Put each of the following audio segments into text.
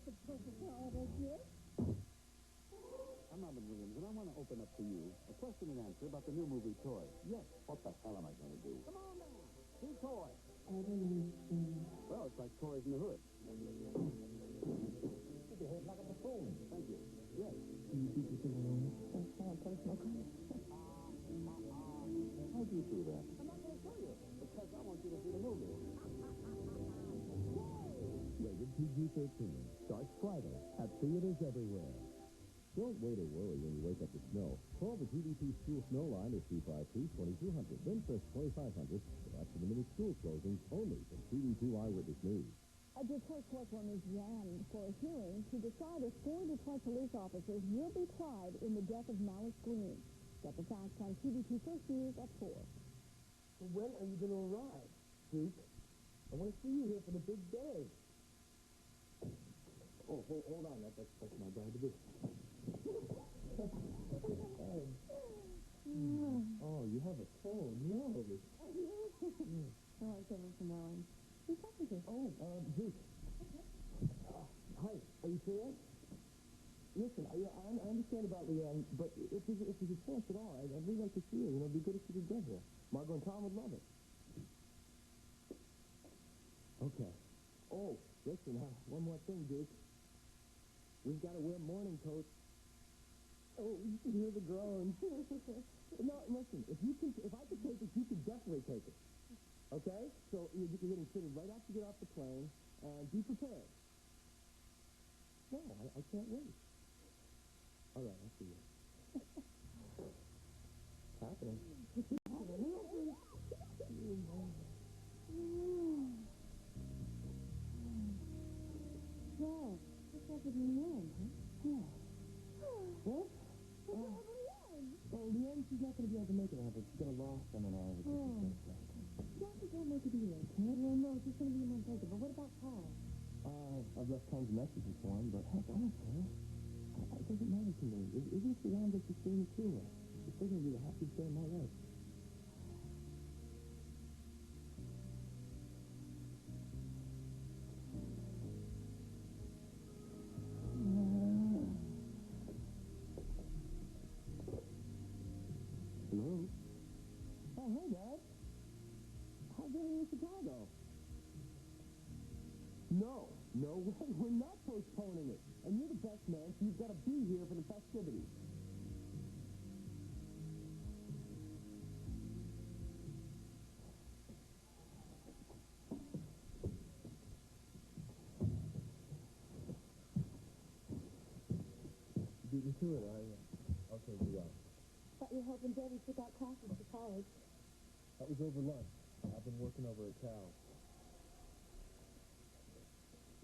the perfect holiday gift. I'm Robin Williams, and I want to open up to you a question and answer about the new movie Toy. Yes, what the hell am I going to do? Come on now, do Toy. I don't understand. Well, it's like toys in the hood. Keep your head like a buffoon. Thank you. Yes. Can you keep this alone? That's not personal. How do you do that? I'm not going to tell you, because I want you to see the movie. Rated PG-13 starts Friday at theaters everywhere. Don't wait or worry when you wake up to snow. Call the TDP School Snow Line at 352-2200. Then press 2500 after the minute school closings only from TD2 Eyewitness News. A Detroit courtroom is jammed for a hearing to decide if 4 Detroit police officers will be tried in the death of Malice Green. Get the facts on TD2 First News at 4. When are you going to arrive, Duke? I want to see you here for the big day. Oh, hold on. That's my bag to be. Oh, you have a cold nose. Oh, I'm coming from Ellen. Who's talking to? Oh, Duke. Hi, are you serious? Listen, I understand about Leanne, but if there's a chance at all, I'd really like to see her. You know, it'd be good if you could get here. Margot and Tom would love it. Okay. Oh, listen, one more thing, Duke. We've got to wear morning coats. Oh, you can hear the groans. No, listen, if I could take it, you could definitely take it. Okay? So you're getting fitted right after you get off the plane, and be prepared. No, I can't wait. All right, I'll see you. It's happening. Well, what's up with Leanne, huh? What? Well, Leanne, she's not going to be able to make it out, but she's got a law seminar. Doctor can't make it either. Well, no, it's just going to be a month later. But what about Paul? I've left tons of messages for him, but heck, I don't care. It doesn't matter to me. Even if Leanne gets to stay here too, it's still going to be the happiest day of my life. Hello? Oh, hey, Dad. How's everything in Chicago? No way. We're not postponing it. And you're the best man, so you've got to be here for the festivities. Beat me to it, I'll take you out. Thought you were hoping Debbie took out classes for college. That was over lunch. I've been working over at Cal's.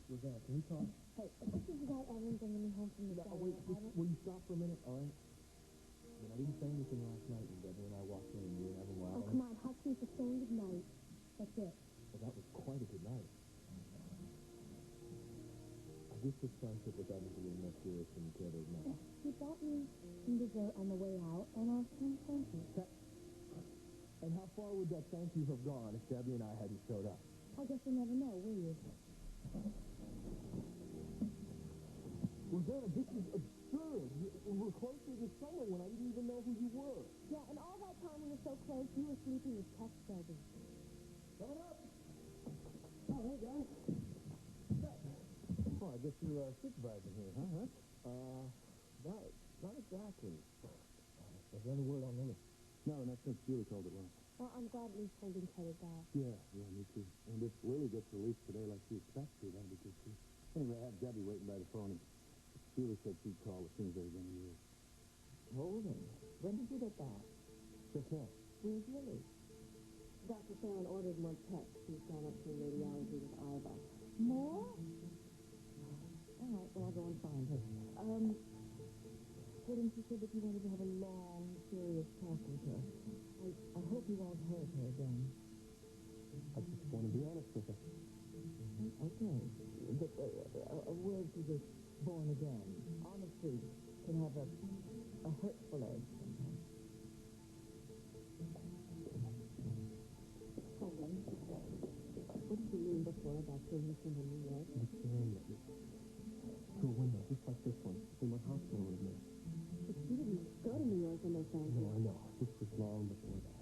Rosanna, can we talk? Hey, this is about Evan bringing me home from the No, wait, will you stop for a minute, all right? I mean, I didn't say anything last night when Debbie and I walked in and you and Evan were out. Oh, come on, housekeep is saying good night. That's it. Well, that was quite a good night. I guess this friendship with Evan's a little more serious than you care to admit. He bought me some dessert on the way out, and I'll say thank you. And how far would that thank you have gone if Debbie and I hadn't showed up? I guess you'll never know, will you? Rosanna, this is absurd. We're closer to summer when I didn't even know who you were. Yeah, and all that time we were so close, you were sleeping with test baby. Coming up. Oh, hey, guys. Oh, I guess you're supervising here, huh? Not exactly. Is there any word on Lily? No, not since Julie told it once. Well, I'm glad Lee's holding Teddy back. Yeah, me too. And if Lily gets released today like she expects to, that'll be good too. Anyway, I had Debbie waiting by the phone, and Julie said she'd call as soon as they were going to use. Hold on. When did you get back? Just now. Where's Lily? Dr. Sharon ordered more tests. She's gone up to radiology with Iva. More? All right, well, I'll go and find her. Didn't she say that you wanted to have a long, serious talk with her? I hope you won't hurt her again. I just want to be honest with her. Okay. But a word to this born again. Honesty can have a hurtful edge sometimes. Hold on. What did you mean before about Houston and New York? I'm staring at you. to a window, just like this one, in my hospital room there. But you didn't go to New York in Los No, Angeles. I know. This was long before that.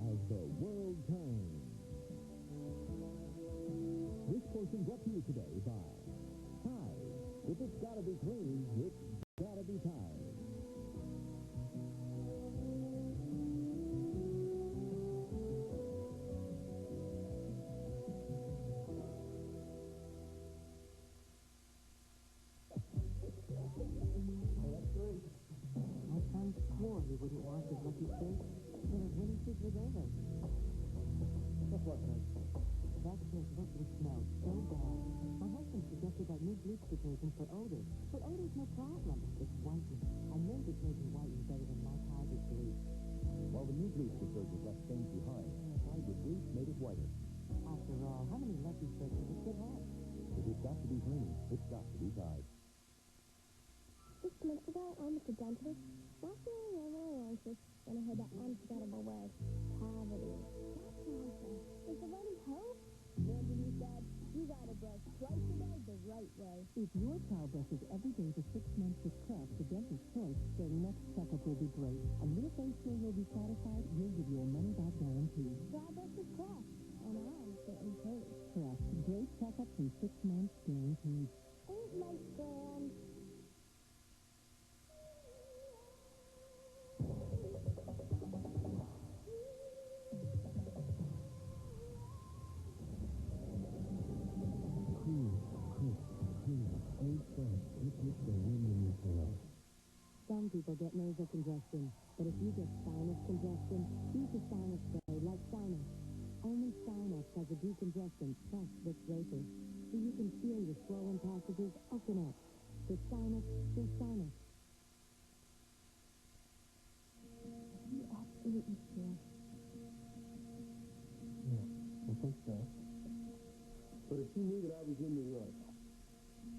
As the world turns. This portion brought to you today by Tide. If it's gotta be clean, it's gotta be Tide. My son swore he wouldn't wash his lucky face till his winning streak was over. Guess what, man? That place looked and smelled so bad. My husband suggested that new bleach detergent for odor. But odor's no problem. It's whitening. I know detergent whitens better than my Tide with bleach. While the new bleach detergent left stains behind, Tide with bleach made it whiter. After all, how many lucky surfaces could have? If it's got to be clean, it's got to be Tide. Just minutes ago, I went to the dentist. Not feeling overly anxious when I heard that unforgettable word, cavity. That's awesome. Is there any hope? Remember you said, you gotta brush twice a day the right way. If your child brushes every day for 6 months with Crest, the dentist's choice, their next checkup will be great. And if they say you'll be satisfied, we'll give you a money-back guarantee. So I brush with Crest, and I'm getting paid. Crest, great checkups in 6 months guaranteed. Ain't life grand? Some people get nasal congestion, but if you get sinus congestion, use a sinus spray like Sinus. Only Sinus has a decongestant plus Vicks Vapor, so you can feel your swollen passages open up. For sinus, there's Sinus. Are you absolutely sure? Yeah, I think so. But if she knew that I was in New York,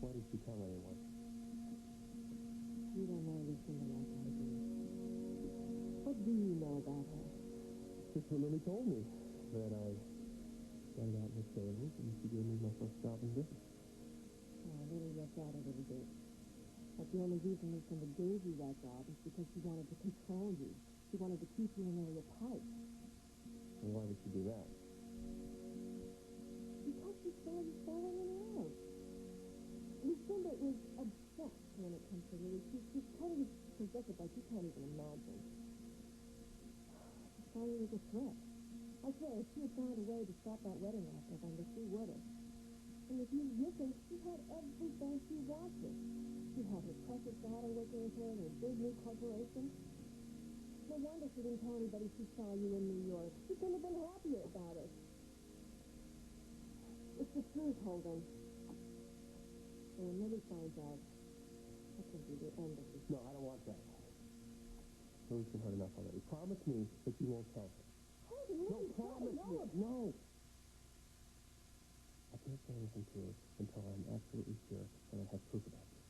why did she tell anyone? You don't know Lucinda like I do. What do you know about her? Just what Lily told me, that I started out in the stables and she gave me my first job in business. Oh, Lily left out a little bit. But the only reason Lucinda gave you that job is because she wanted to control you. She wanted to keep you in area pipe. And why would she do that? Because she saw you falling in love. Lucinda is obsessed when it comes to Lily. She's totally possessive like you can't even imagine. She saw you as a threat. I swear, if she had found a way to stop that wedding last November, she would have. And if you listen, she had everything she wanted. She had her precious daughter working with her in her big new corporation. No wonder she didn't tell anybody she saw you in New York. She couldn't have been happier about it. It's the truth, Holden. And when Lily finds out, that could be the end of this. No, I don't want that. Lily's been hurt enough already. Promise me that you won't tell her. Holden, No, listen, promise no. me. No. I can't say anything to her until I'm absolutely sure that I have proof about this.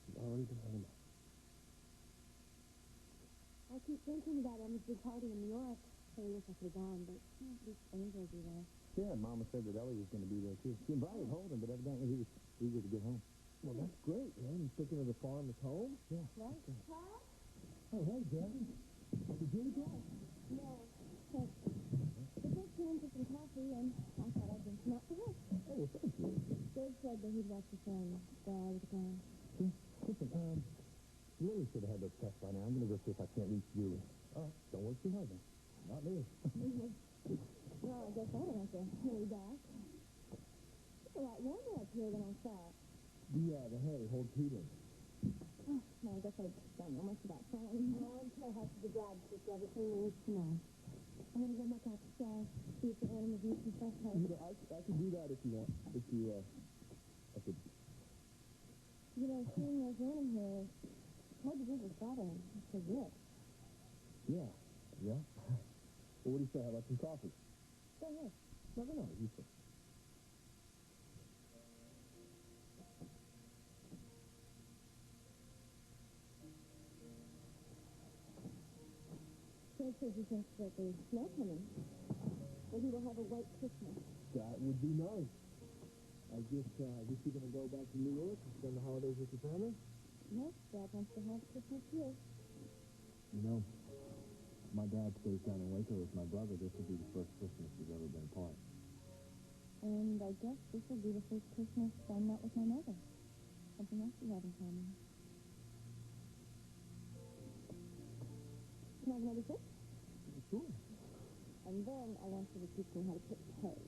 She's already been hurt enough. I keep thinking about Emma's big party in New York. I wish I could have gone, but at least Angel will be there. Yeah, and Mama said that Ellie was going to be there, too. She invited Holden, but evidently he was eager to get home. Well, that's great, man. He's thinking of the farm at home. Yeah. Right? Huh? Oh, hey, Daddy. Did you eat that? No. But the kids came in for some coffee, and I thought I'd drink some out for her. Oh, well, thank you. Dave said that he'd watch the film while I was gone. Listen, Lily should have had those tests by now. I'm going to go see if I can't reach Julie. All right, don't work too hard, then. Not me. Well, I guess I don't have to hurry back. It's a lot warmer up here than I thought. The hay holds heat in. Oh, well, I guess I don't know much about farming. Oh, I'm sure I have to be glad to just everything there is to know. I'm going to go back outside, see if the animals need some fresh hay. You know, I can do that if you want. If you, I could... You know, seeing as running here, it's hard to drink with butter. It's so good. Yeah. Yeah? Well, what do you say? How about some coffee? Go ahead. Never know. You say. says he thinks that there's snow coming. Maybe we'll have a white Christmas. That would be nice. I guess you're going to go back to New York and spend the holidays with your family? Yes, Dad wants to have Christmas here. You know, my dad stays down in Waco with my brother. This will be the first Christmas we've ever been apart. And I guess this will be the first Christmas I'm not with my mother. Something else we have in common. Can I have another sip? Sure. And then I want you to teach me how to put hay.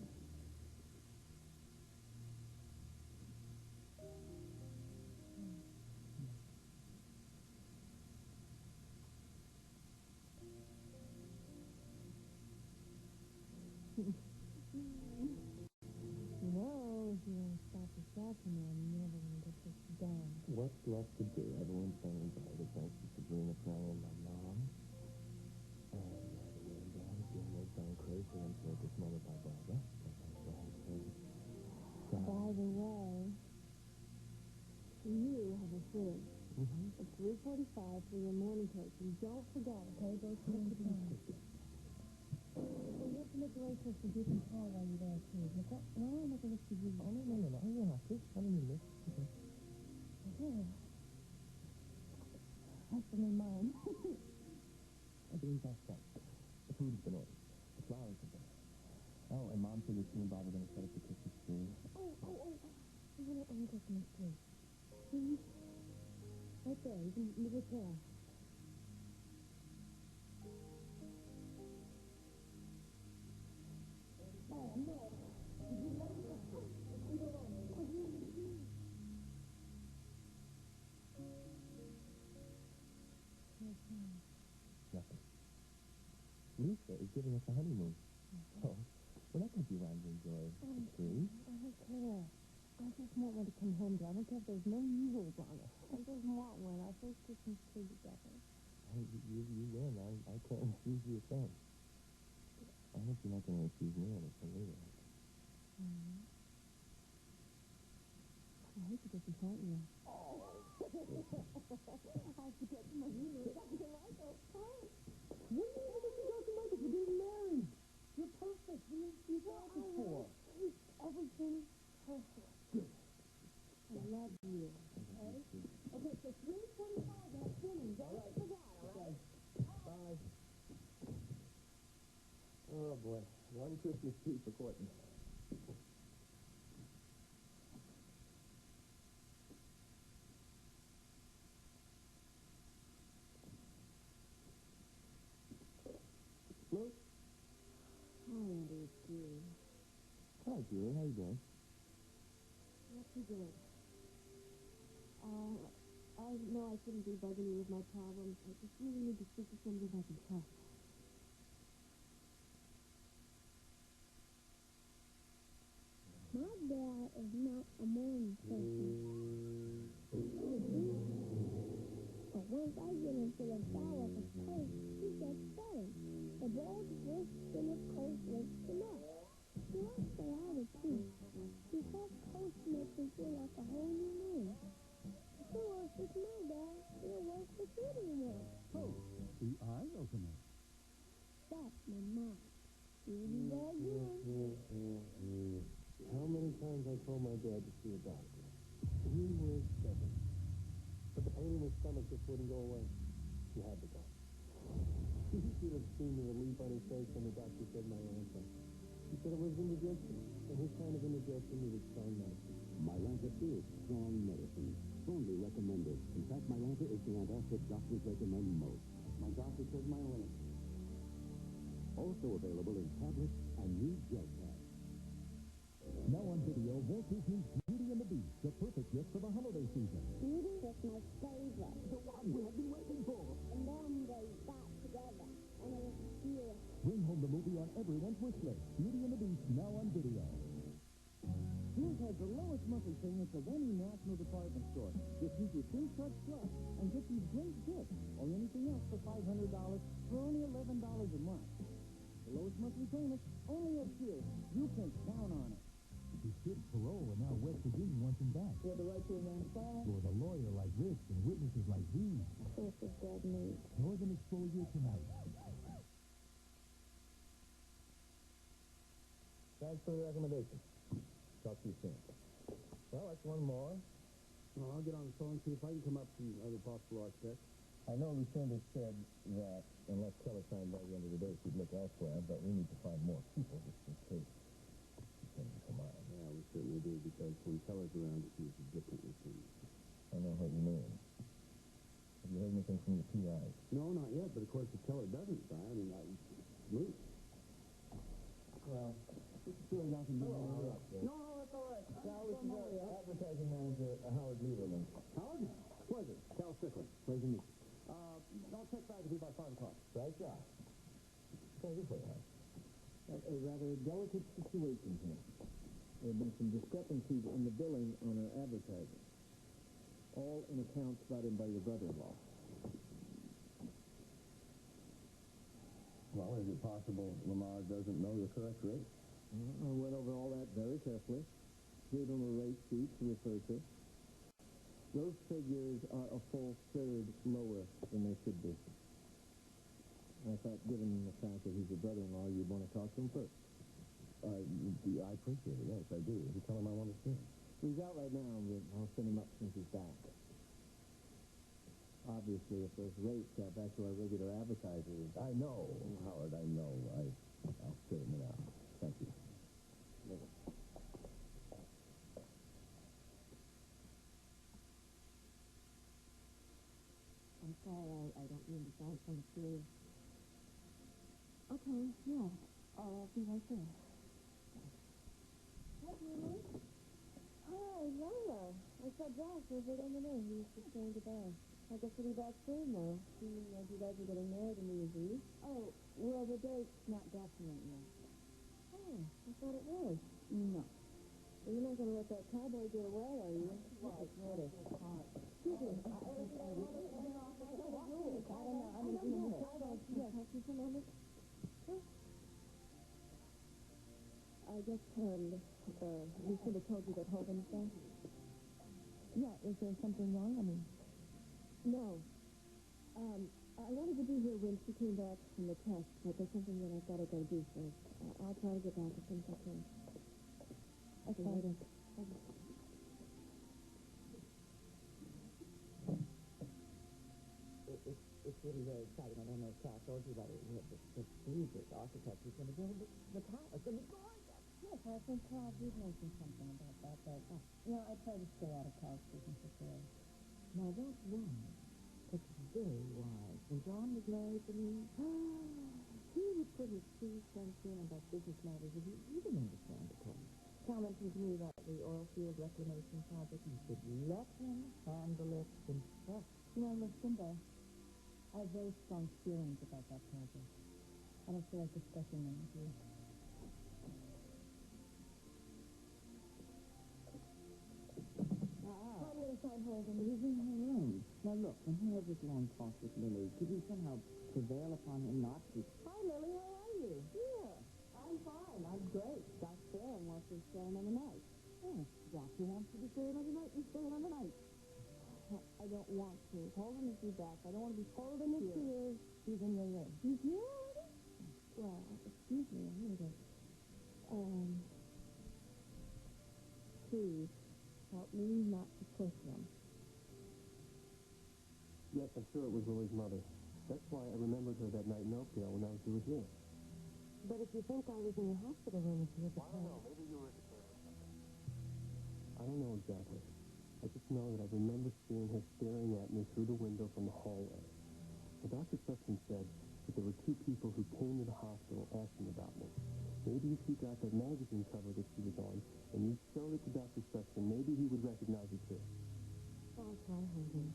No, if you don't stop distracting me, I'm never going to get this done. What's left to do? Everyone's saying goodbye to thanks to Sabrina crying my mom. And the wind down, Gilmore's gone crazy until this moment by Barbara. By the way, you have a fridge. At 3:45 for your morning coat. And don't forget, okay? Go to the time. Well, you have to make arrangements for Duke and Paul while you're there, too. Why don't I make a list of you? Oh, no. I don't have to. I don't need this. Okay. Okay. That's in mine. I believe that's right. The food has been ordered. The flowers have been ordered. Oh, and Mom said that she and Bob are going to set up the Christmas tree. Oh. I want our own Christmas tree. See? Right there. You can move it there. Oh, no. Did you let me go? Leave it alone. Nothing. Lisa is giving us a honeymoon. So, we're not going to be around to enjoy the tree. I don't care. I just want one to come home to. I don't care if there's no mules on it. I just want one. Our first Christmas tree together. You win. I can't refuse you a thing. I hope you're not going to refuse me anything either. I hate to get disappoint you. Oh! I have to get to my room. Dr. Michael. Hi. When are you going to Dr. Michael? You're getting married. You're perfect. What are you talking for? Everything perfect. Good. I love you. Okay? Okay, so 3:45, that's dinner. Don't forget, all right? Bye. Oh, boy. One Christmas tree for Courtney. Luke? Hi, Andy. It's you. Hi, Julie. How you doing? Not too good. I know I shouldn't be bugging you with my problems. I just really need to speak to somebody I can trust. My dad is not a morning person. But once I get him full of flour for toast, he gets better. The bold twist in his coat wakes him up. He likes to have a tea. He says toast makes him feel like a whole new man. He works with my dad. He'll work with you anymore. Oh, the eye opener. That's my mom. Here we go again. How many times I told my dad to see a doctor? He was stubborn. But the pain in his stomach just wouldn't go away. He had to go. You should have seen the relief on his face when the doctor said my answer. He said it was indigestion, and his kind of indigestion needed strong medicine. Mylanta is strong medicine. Strongly recommended. In fact, Mylanta is the antacid doctors recommend most. My doctor says my limit. Also available in tablets and new gel caps. Now on video, Walt Disney's Beauty and the Beast, the perfect gift for the holiday season. Beauty was my favorite. The one we have been waiting for. And then they got together. And it was beautiful. Bring home the movie on every rent wish list. Beauty and the Beast, now on video. Sears has the lowest monthly payments of any national department store. Just use your Sears Card Plus and get these great gifts or anything else for $500 for only $11 a month. The lowest monthly payments only at Sears. You can count on it. His kid's parole, and now West Virginia wants him back. You have the right to remain silent. For the lawyer like Rich and witnesses like these. This is dead meat. Northern Exposure tonight. Thanks for the recommendation. Talk to you soon. Well, that's one more. Well, I'll get on the phone and see if I can come up with some other possible architects. I know Lucinda said that unless Keller signed by the end of the day, she'd look elsewhere, but we need to find more people just in case she changes her mind. Yeah, we certainly do, because when Keller's around, it's usually different with him. I know what you mean. Have you heard anything from the PIs? No, not yet, but of course if Keller doesn't sign, I mean, Luke. Well, this is really nothing to do with it. No, that's all right. Cal, this is our advertising manager, Howard Lieberman. Howard? Pleasure. Cal Strickland. Pleasure to meet you. I'll check back with you by 5 o'clock. Right, Josh. What can I do for you, Howard? A rather delicate situation here. There have been some discrepancies in the billing on our advertising. All in accounts brought in by your brother-in-law. Well, is it possible Lamar doesn't know the correct rate? I went over all that very carefully. Gave him a rate sheet to refer to. Those figures are a full third lower than they should be. I thought, given the fact that he's your brother-in-law, you'd want to talk to him first. I appreciate it, yes, I do. You tell him I want to see him. He's out right now, but I'll send him up since he's back. Obviously, if those rates got back to our regular advertisers... I know, Howard, I know. I'll straighten it out. Thank you. I'm sorry, I don't mean to sound so serious. Okay, yeah. I'll be right there. Hi, Julie. Hi, Lola. I saw Josh over at M&A. He was just going to bed. I guess he'll be back soon, though. Seeing as you guys are getting married in New Year's Eve. Oh, well, the date's not definite yet. Oh, I thought it was. No. Well, you're not going to let that cowboy get away, are you? Well, it's really hard. Excuse me. I don't know. I'm going to be in the cowboy. Yes. Talk to you for a moment. I guess, Lucinda told you that Hogan's there? Yeah, is there something wrong? I mean... No. I wanted to be here when she came back from the test, but there's something that I've got to go do first. I'll try to get back as soon as I can. Okay, later. It's really very exciting. I don't know if Cal told you about it. We have the prestigious architect who's going to build the tower. It's going to be gorgeous. Yes, I think Cal did mention something about that, but, I try to stay out of Cal's business affairs. Now, that's wise. It's very wise. When John was married to me, he would put his 2 cents in about business matters, and you didn't understand the point. Cal mentioned to me about the oil field reclamation project, and you should let him handle it himself. Lucinda, I have very strong feelings about that project. I don't feel like discussing them with you. I'm going to sign Hogan. He's in her room. Now look, when he has this long talk with Lily, could you somehow prevail upon him not to... Hi, Lily. How are you? Yeah, I'm fine. I'm great. Josh Barron wants to stay another night. Oh, Joshua wants you to stay another night. You stay another night. I don't want to. Hogan is due back. I don't want to be Hogan is here. He's in your room. He's here already? Well, excuse me. I'm going to go. Please help me not to push him. Yes, I'm sure it was Lily's mother. That's why I remembered her that night in Oakdale when I was with you. But if you think I was in your hospital room with you at the time... I don't know. Maybe you were at the care or something. I don't know exactly. I just know that I remember seeing her staring at me through the window from the hallway. The Dr. Sexton said that there were 2 people who came to the hospital asking about me. Maybe if you got that magazine cover that she was on, and you showed it to Dr. Sexton, maybe he would recognize you too. I'll try, Hogan.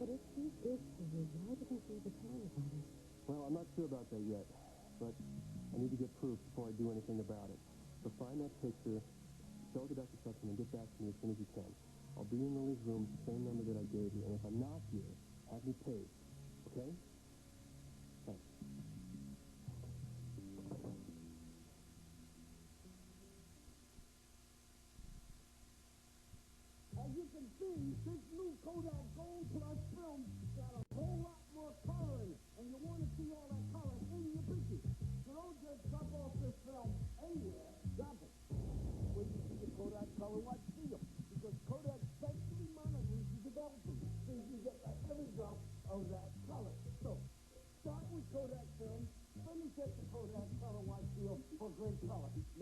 But if she is for you, why didn't you ever tell me about it? Well, I'm not sure about that yet, but I need to get proof before I do anything about it. So find that picture, show it to Dr. Sexton, and get back to me as soon as you can. I'll be in Lily's room, the same number that I gave you, and if I'm not here, have me paid. Okay? Thanks. As you can see, this new Kodak Gold Plus film got a whole lot more color in it, and you want to see all that color in your pictures. So don't just drop off this film anywhere, drop it.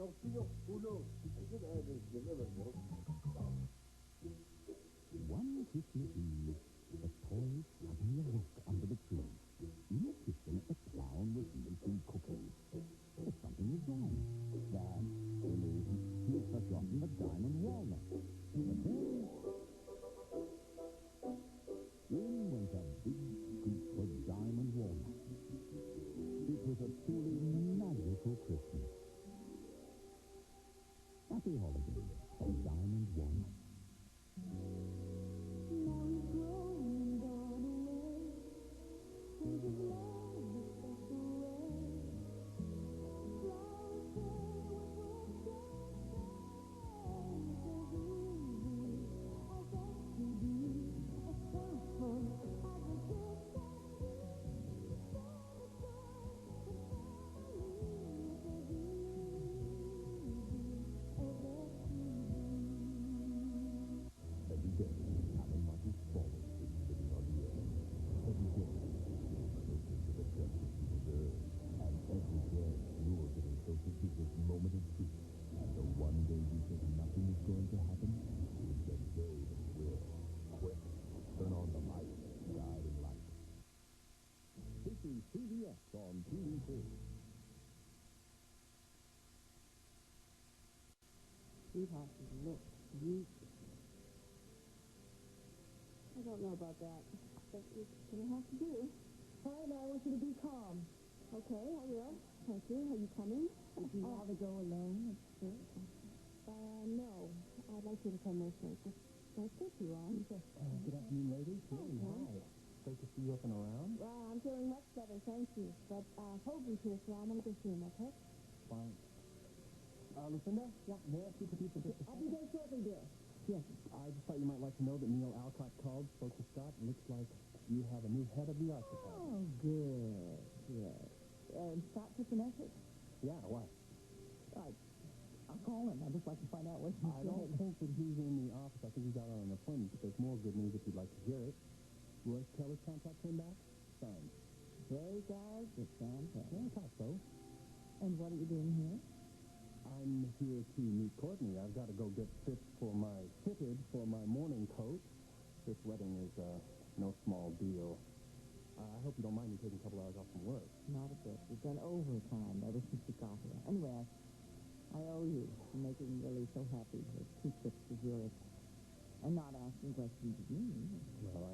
No seal? Who knows? I should have this delivered, though. One Christmas Eve, the toys suddenly awoke under the tree. In the kitchen, the clown was making cookies. But something was wrong. Dad, silly, he had forgotten the diamond walnut. But then, in went a big scoop of diamond walnut. It was a truly magical Christmas. Happy holidays from Diamond Walnut. Now he's grown and gone away. With his love in a special way. Flowers say what words can't say. He says, ooh, I bet to be as thoughtful as a kid can be. Share the joy with family. He says, Every day, Alan marches forward to living on the earth. Every day, getting closer to the justice he deserves. And every day, you're getting closer to this moment of truth. And the one day you think nothing is going to happen is the day that will. Quick, turn on the light, guiding light. This is CBS on TV2. Sweetheart, you look beautiful. I don't know about that. But it's going to have to do. All right, now I want you to be calm. Okay, I will. Thank you. Are you coming? Would you rather go alone at church? No. I'd like you to come with me. Just don't stay too long. Good afternoon, ladies. Hey, hi. Great to see you up and around. Well, I'm feeling much better, thank you. But Hogan's here, so I'm going to go see him, okay? Fine. Lucinda? Yeah, may I speak with you for just a I'll second? be there shortly, dear. Yes, I just thought you might like to know that Neil Alcott called, spoke to Scott, and looks like you have a new head of the art department. Oh, good. Yes. Scott took the message? Yeah, why? I'll call him. I'd just like to find out what he I don't think that he's in the office. I think he's out on an appointment, but there's more good news if you'd like to hear it. Royce Keller's contract came back? Signed. Those guys are fantastic. Yeah, I thought so. And what are you doing here? I'm here to meet Courtney. I've got to go get fitted for my morning coat. This wedding is no small deal. I hope you don't mind me taking a couple hours off from work. Not a bit. You've done overtime ever since you got here. Anyway, I owe you for making Lily so happy with 2 trips to Zurich. And not asking questions of me. Well,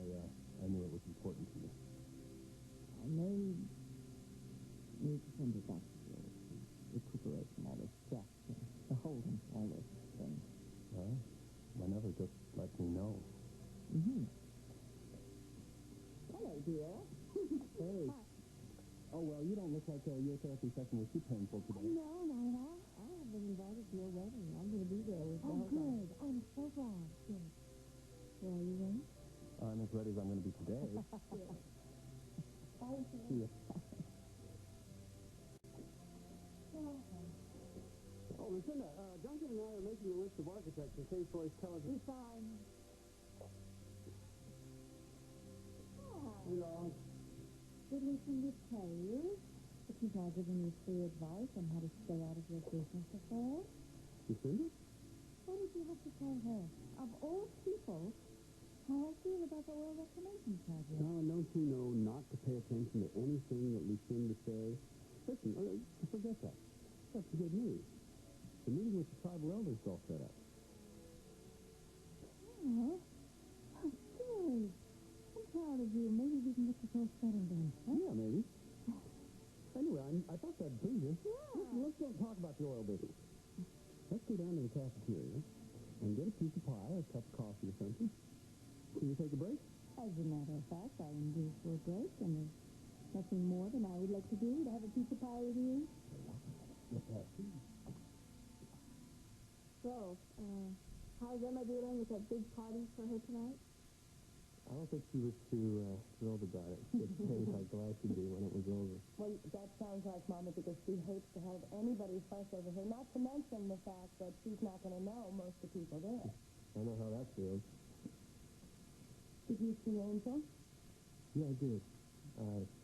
I knew it was important to you. I may need to send you back to Zurich to recuperate from all this stress and to hold him all this thing. Well, whenever, just let me know. Hello, dear. Hey. Hi. Oh, well, you don't look like your therapy session was too painful today. No, not at all. I have been invited to your wedding. I'm going to be there with Oh, the whole good. I'm so glad. Good. Well, are you ready? I'm as ready as I'm going to be today. Thank you. See ya. Oh, Lucinda, Duncan and I are making a list of architects in case Royce Keller's... You're fine. Hello. Did Lucinda tell you that she's now giving you free advice on how to stay out of your business affairs? Lucinda? What did you have to tell her? Of all people, how I feel about the Oil Reclamation Project. Darling, don't you know not to pay attention to anything that Lucinda says? Listen, forget that. That's the good news. The meeting with the tribal elders is all set up. Oh, good. I'm proud of you. Maybe we can get this all settled then. Huh? Yeah, maybe. Anyway, I thought that'd please you. Yeah. Listen, let's don't talk about the oil business. Let's go down to the cafeteria and get a piece of pie or a cup of coffee or something. Can you take a break? As a matter of fact, I am due for a break, and there's nothing more than I would like to do to have a piece of pie with you. So, how's Emma doing with that big party for her tonight? I don't think she was too thrilled about it. She didn't say how glad she'd be when it was over. Well, that sounds like Mama, because she hates to have anybody fuss over her, not to mention the fact that she's not going to know most of the people there. I know how that feels. Did you see Angel? Yeah, I did.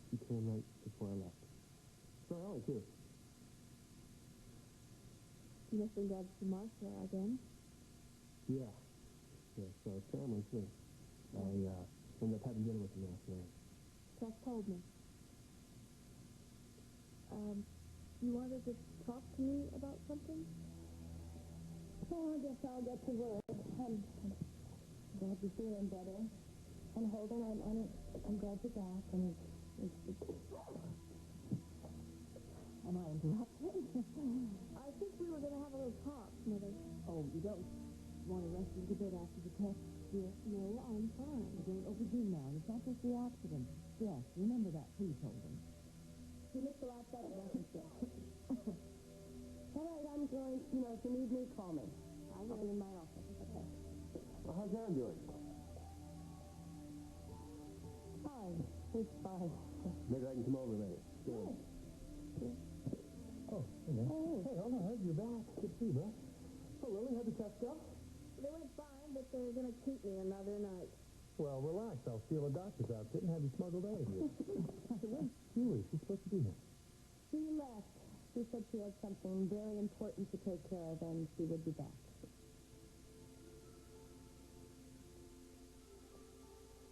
She came right before I left. Sorry, only two. You must have glad to see Marcia again. Yeah. Yeah, so his family, too. I ended up having dinner with him last night. Press told me. You wanted to talk to me about something? Well, I guess I'll get to work. I'm glad you're feeling better. And Holden, I'm glad you're back. And am I interrupting? I think we were going to have a little talk, Mother. Oh, you don't want to rest a little bit after the test, dear? No, I'm fine. Don't overdo now. It's not just the accident. Yes, remember that, please, Holden. You missed the last set of reference there. All right, I'm going. If you need me, call me. I'll be in my office. Okay. Well, how's Aaron doing? Fine. He's fine. Maybe I can come over later. Sure. Oh, hey, man. Hey, all right, you're back. Good to see you, bro. Oh, Lily, how'd the test go? They went fine, but they're going to keep me another night. Well, relax. I'll steal a doctor's outfit and have you smuggled out of here. Where's Julie? She's supposed to be here. She left. She said she had something very important to take care of, and she would be back.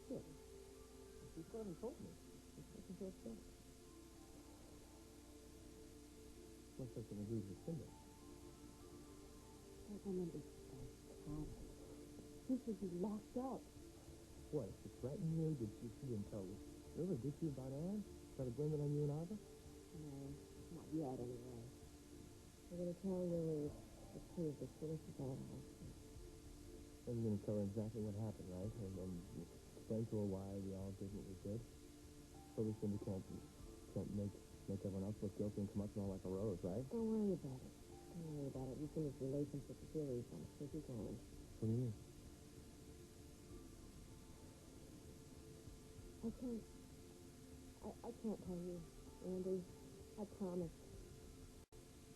Good. She still hasn't told me. She's looking so upset. What's that going to do to Cindy? I remember that. She should be locked up. What, if she threatened you? She didn't tell you? Really, did she about Aaron? Try to blame it on you and Ivor? No, not yet, anyway. We're going to tell Lily the truth as soon as she's out of the hospital. And you're going to tell her exactly what happened, right? And then explain to her why we all did what we did? So we can't make everyone else look guilty and come up and all like a rose, right? Don't worry about it. Don't worry about it. You finish relationship with Billy, I'm sure she's going. What do you mean? I can't tell you, Andy. I promise.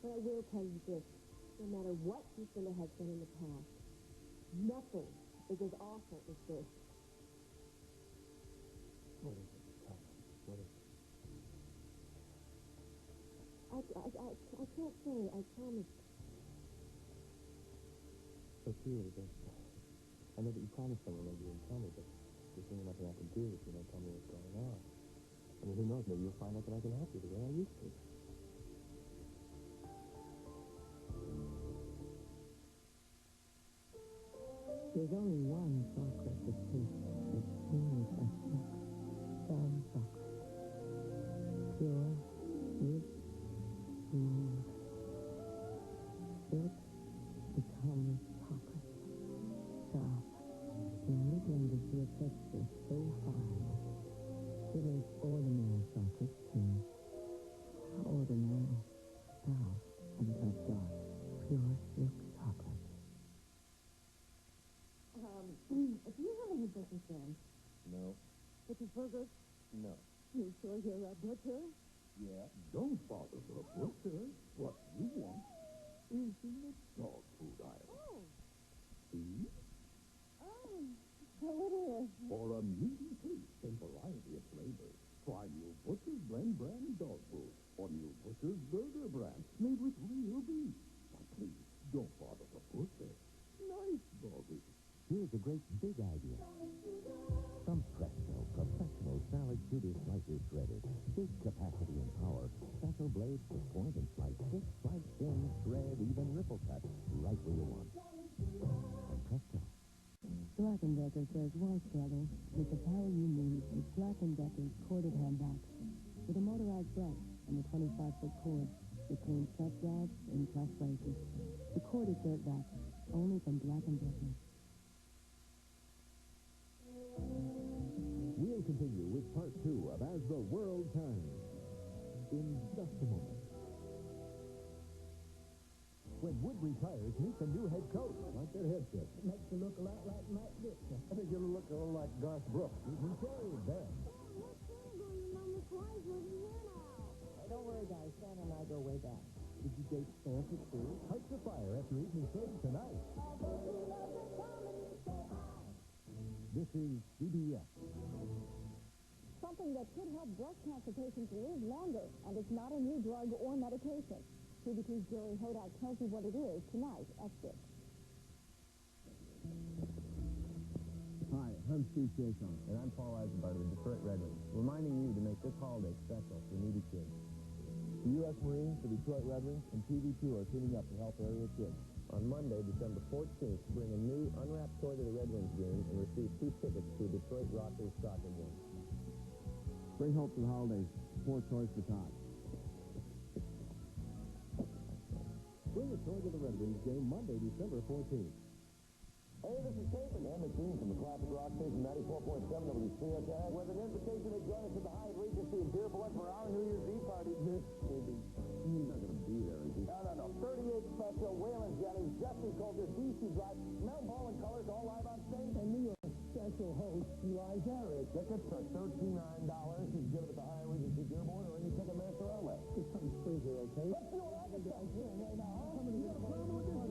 But I will tell you this. No matter what Lucinda has done in the past, nothing is as awful as this. What is it? Tell me. What is it? I can't say. I promise. So, Julie, I know that you promised someone that you didn't tell me, but there's really nothing I can do if you don't tell me what's going on. I mean, who knows? Maybe you'll find out that I can help you the way I used to. There's only one chocolate that tastes as smooth as silk. Some chocolate. Pure, rich, smooth. Silk becomes chocolate. Soft, enriching to a texture so fine. It is ordinary chocolate, too. Ordinary, stout, and dark, pure silk chocolate. Do you have any butcher friends? No. Butcher burgers? No. You sure you're a butcher? Yeah. Don't bother the butcher. What you want is in the dog food aisle. Oh. See? Oh, so it is. For a meaty taste and variety of flavors, try new Butcher's Blend brand dog food or new Butcher's Burger brand made with real beef. Now, please, don't bother the butcher. Nice doggy. Here's a great big idea. From Presto, professional salad shooter slicer shredders. Big capacity and power. Special blades to point and slice thick, slice thin, shred, even ripple cut. Right where you want. From Presto. Black & Decker says, why struggle? With the power you need with Black & Decker's corded handbacks. With a motorized brush and a 25-foot cord, it cleans tough jobs in tough places. The corded dirt vac, only from Black & Decker. We'll continue with part 2 of As the World Turns in just a moment. When Wood retires, meet the new head coach. Like that headset. Makes you look a lot like Matt Dixon. I think it'll look a little like Garth Brooks. Okay, then. Hey, don't worry, guys. Stan and I go way back. Did you date Santa, too? Hike the fire after eating cake tonight. This is CBS. Something that could help breast cancer patients live longer, and it's not a new drug or medication. CBT's Jerry Hodak tells you what it is tonight at 6. Hi, I'm Steve Jason. And I'm Paul Eisenbart of the Detroit Red Wings, reminding you to make this holiday special for needy kids. The U.S. Marines, the Detroit Red Wings, and TV2 are teaming up to help area kids. On Monday, December 14th, bring a new unwrapped toy to the Red Wings game and receive 2 tickets to a Detroit Rockers soccer game. Bring hope to the holidays. Support Toys for Tots. Bring a toy to the Red Wings game Monday, December 14th. Hey, this is Chapin and McKean from the classic rock station 94.7 WCSX with an invitation to join us at the Hyatt Regency in Dearborn for our New Year's Eve party. He's not going to be there, is he? No. 38 Special, Waylon Jennings, Jesse Coulter, DC Drive, Mel Ball and Colors all live on stage. And New York special host, Eli Harris. Tickets are $39. You can get them at the Hyatt Regency Dearborn or any Ticketmaster outlet. Get something free here, okay? Let's see what I can start doing right now, huh? You got a problem with this?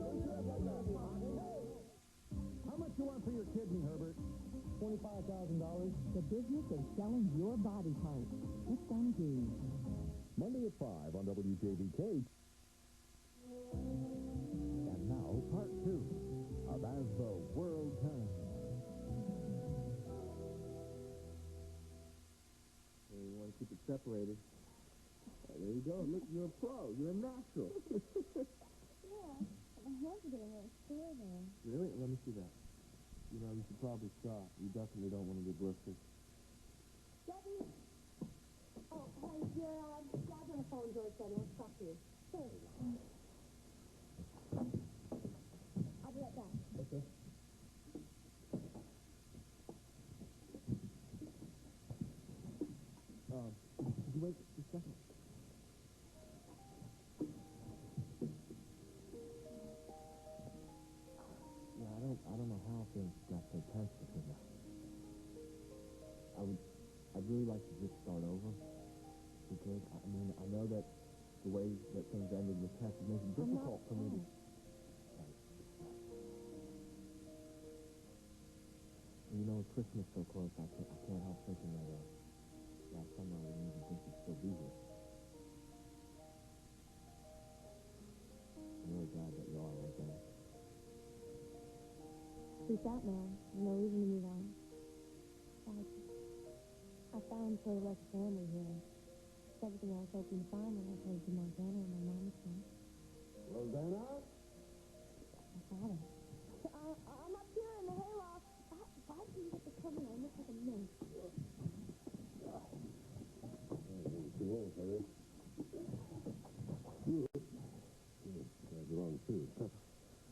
How much you want for your kidney, Herbert? $25,000. The business of selling your body parts. It's done to. Monday at 5 on WJBK. And now, part 2 of As the World Turns. Hey, you want to keep it separated. There you go. Look, you're a pro. You're a natural. Yeah, my hands are getting really sore there. Really? Let me see that. You know, you should probably stop. You definitely don't want to get blisters. Debbie! Oh, hey, your dad's on the phone, George said he wants to talk to you. Sure. I'll be right back. Okay. Could you wait just a second? I don't know how things got so tense between us. I'd really like to just start over. If we could. I mean, I know that the way that things ended with Tess would make it difficult for me to... Right. And you know, with Christmas so close, I can't help thinking that last summer I wouldn't even think you'd still be here. I'm really glad that you are right there. Peace out now. No reason to move on. I found sort of like a family here. It's everything I was hoping to find when I came to Montana and my mom was from. Rosanna? My father. I'm up here in the hayloft. Why did you get the cover? I look like a mess. Too old, Harry. You? That's wrong, too.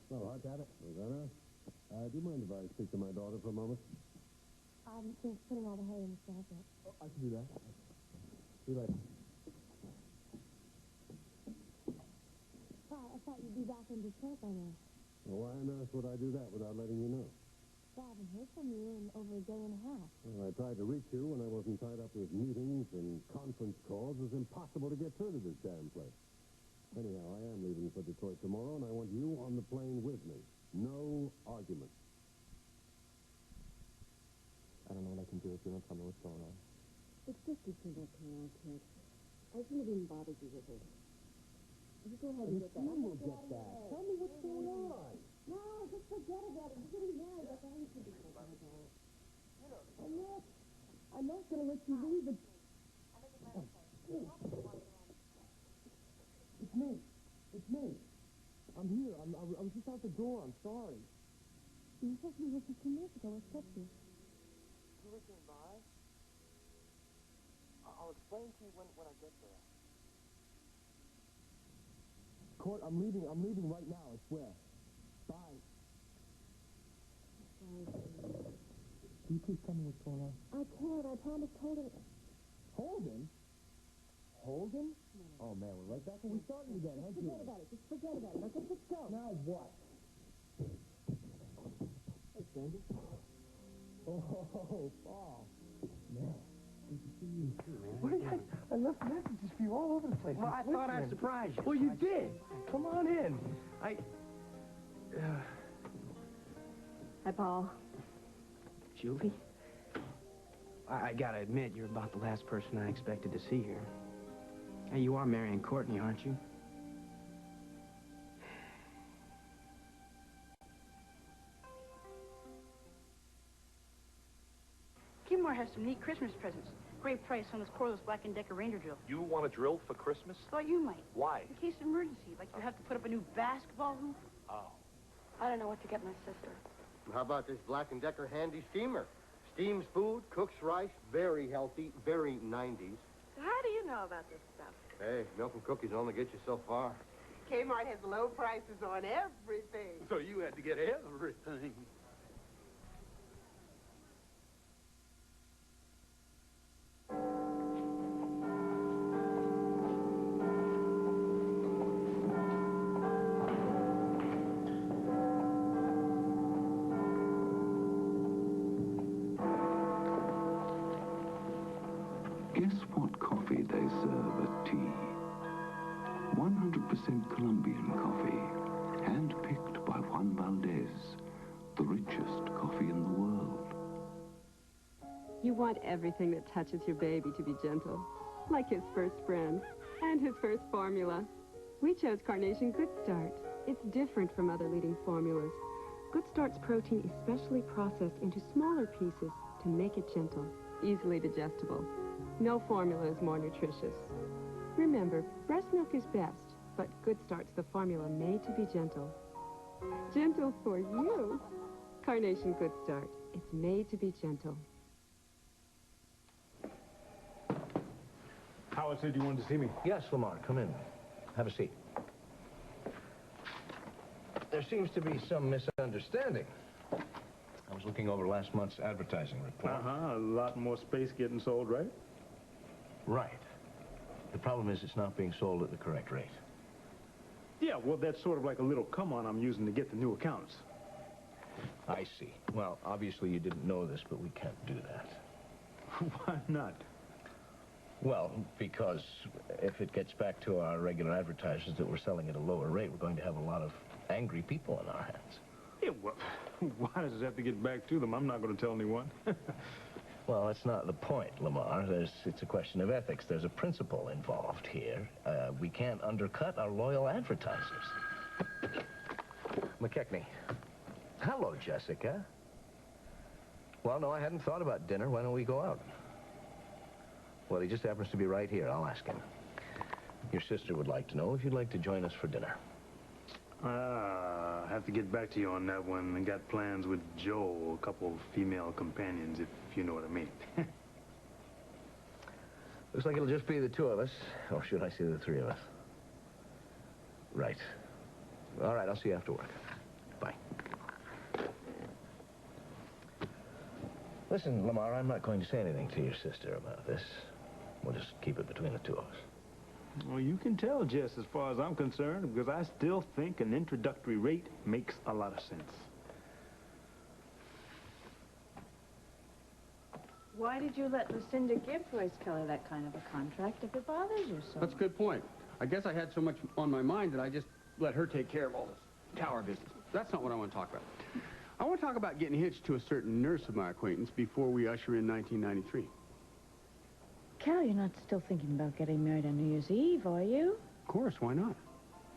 Well, hard to have it. Rosanna? Do you mind if I speak to my daughter for a moment? I'm just putting all the hay in the closet. Oh, I can do that. See you later. I thought you'd be back in Detroit by now. Well, why on earth would I do that without letting you know? I haven't heard from you in over a day and a half. Well, I tried to reach you when I wasn't tied up with meetings and conference calls. It was impossible to get through to this damn place. Anyhow, I am leaving for Detroit tomorrow, and I want you on the plane with me. No argument. I don't know what I can do if you don't tell me what's going on. It's just a simple canal, kid. I shouldn't have even bothered you with it. You go ahead and get that. We'll get that. Tell me what's going on. No, just forget about it. You're getting married. That's all you should be thinking about. I'm not going to let you leave it. It's me. It's me. I'm here. I was just out the door. I'm sorry. You were supposed to be here 15 minutes ago. What's kept you? You listen by? I'll explain to you when I get there. Court, I'm leaving right now, I swear. Bye. Can you please tell me what's going on? I can't. I promised Holden. Holden? Holden? No. Oh, man, we're right back where we started again, huh, Forget about it. Just forget about it. Now, just go. Now what? Hey, Sandy. Oh, man. Good to see you, too, man. What are you... I left messages for you all over the place. Well, I thought I'd surprise you. Well, you did. Come on in. Hi, Paul. Julie? I gotta admit, you're about the last person I expected to see here. Hey, you are marrying Courtney, aren't you? Walmart has some neat Christmas presents. Great price on this cordless Black & Decker Ranger drill. You want a drill for Christmas? Thought you might. Why? In case of emergency, like you have to put up a new basketball hoop. Oh. I don't know what to get my sister. How about this Black & Decker handy steamer? Steams food, cooks rice, very healthy, very 90s. How do you know about this stuff? Hey, milk and cookies only get you so far. Kmart has low prices on everything. So you had to get everything. Guess what coffee they serve at tea? 100% Colombian coffee, hand-picked by Juan Valdez, the richest coffee in the world. You want everything that touches your baby to be gentle, like his first friend and his first formula. We chose Carnation Good Start. It's different from other leading formulas. Good Start's protein is specially processed into smaller pieces to make it gentle, easily digestible. No formula is more nutritious. Remember, breast milk is best, but Good Start's the formula made to be gentle. Gentle for you. Carnation Good Start. It's made to be gentle. Howard said you wanted to see me. Yes, Lamar, come in. Have a seat. There seems to be some misunderstanding. I was looking over last month's advertising report. A lot more space getting sold, right? Right. The problem is it's not being sold at the correct rate. Yeah, well, that's sort of like a little come-on I'm using to get the new accounts. I see. Well, obviously you didn't know this, but we can't do that. Why not? Well, because if it gets back to our regular advertisers that we're selling at a lower rate, we're going to have a lot of angry people on our hands. Yeah, well, why does it have to get back to them? I'm not going to tell anyone. Well, that's not the point, Lamar. It's a question of ethics. There's a principle involved here. We can't undercut our loyal advertisers. McKechnie. Hello, Jessica. Well, no, I hadn't thought about dinner. Why don't we go out? Well, he just happens to be right here. I'll ask him. Your sister would like to know if you'd like to join us for dinner. I have to get back to you on that one. I got plans with Joe, a couple of female companions, if you know what I mean. Looks like it'll just be the two of us. Or should I say the three of us? Right. All right, I'll see you after work. Bye. Listen, Lamar, I'm not going to say anything to your sister about this. We'll just keep it between the two of us. Well, you can tell, Jess, as far as I'm concerned, because I still think an introductory rate makes a lot of sense. Why did you let Lucinda give Royce Keller that kind of a contract if it bothers you so That's a good point. I guess I had so much on my mind that I just let her take care of all this tower business. That's not what I want to talk about. I want to talk about getting hitched to a certain nurse of my acquaintance before we usher in 1993. Cal, you're not still thinking about getting married on New Year's Eve, are you? Of course, why not?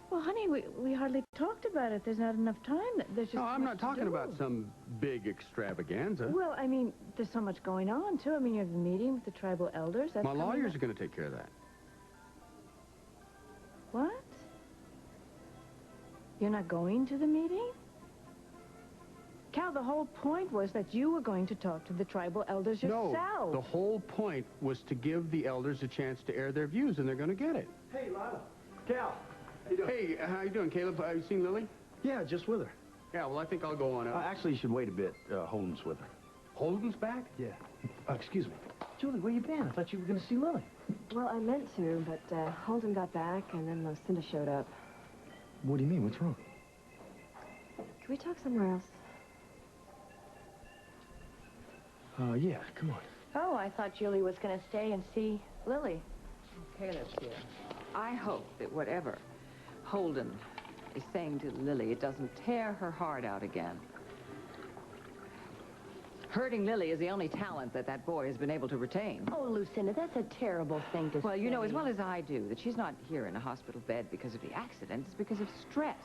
Well, honey, we hardly talked about it. There's not enough time. There's just No, I'm much not talking to do. about some big extravaganza. Well, I mean, there's so much going on, too. I mean, you have the meeting with the tribal elders. That's My coming lawyers up. are going to take care of that. What? You're not going to the meeting? Cal, the whole point was that you were going to talk to the tribal elders yourself. No, the whole point was to give the elders a chance to air their views, and they're going to get it. Hey, Lila. Cal. How you doing? Hey, how you doing, Caleb? Have you seen Lily? Yeah, just with her. Yeah, well, I think I'll go on up. Actually, you should wait a bit. Holden's with her. Holden's back? Yeah. Excuse me. Julie, where you been? I thought you were going to see Lily. Well, I meant to, but Holden got back, and then Lucinda showed up. What do you mean? What's wrong? Can we talk somewhere else? Yeah, come on. Oh, I thought Julie was going to stay and see Lily. Caleb here. I hope that whatever Holden is saying to Lily, it doesn't tear her heart out again. Hurting Lily is the only talent that boy has been able to retain. Oh, Lucinda, that's a terrible thing to say. Well, you know as well as I do that she's not here in a hospital bed because of the accident. It's because of stress.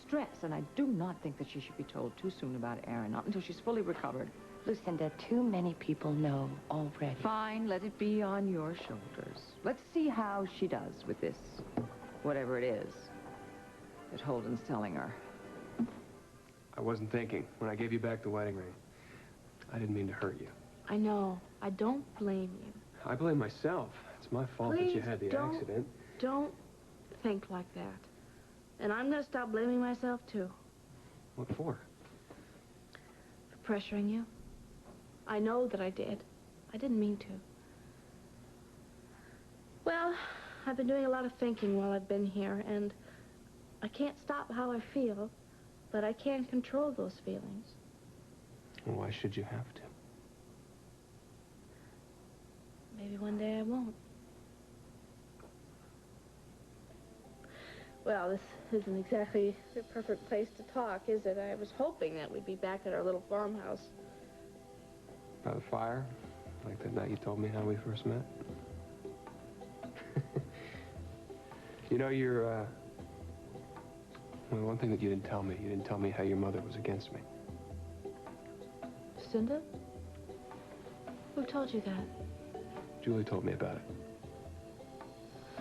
Stress, and I do not think that she should be told too soon about Aaron, not until she's fully recovered. Lucinda, too many people know already. Fine, let it be on your shoulders. Let's see how she does with this, whatever it is that Holden's telling her. I wasn't thinking. When I gave you back the wedding ring, I didn't mean to hurt you. I know. I don't blame you. I blame myself. It's my fault that you had the accident. Don't think like that. And I'm going to stop blaming myself, too. What for? For pressuring you. I know that I did. I didn't mean to. Well, I've been doing a lot of thinking while I've been here, and I can't stop how I feel, but I can control those feelings. Well, why should you have to? Maybe one day I won't. Well, this isn't exactly the perfect place to talk, is it? I was hoping that we'd be back at our little farmhouse. By the fire? Like that night you told me how we first met? You know, well, one thing that you didn't tell me how your mother was against me. Cinda? Who told you that? Julie told me about it.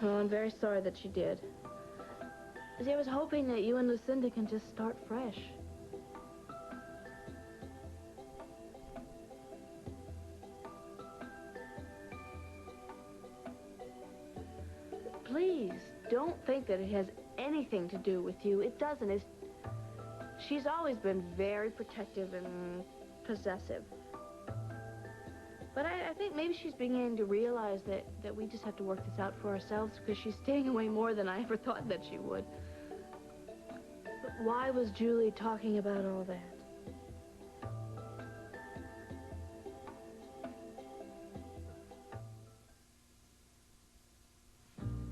Well, I'm very sorry that she did. See, I was hoping that you and Lucinda can just start fresh. Please, don't think that it has anything to do with you. It doesn't. She's always been very protective and possessive. But I think maybe she's beginning to realize that we just have to work this out for ourselves, because she's staying away more than I ever thought that she would. But why was Julie talking about all that?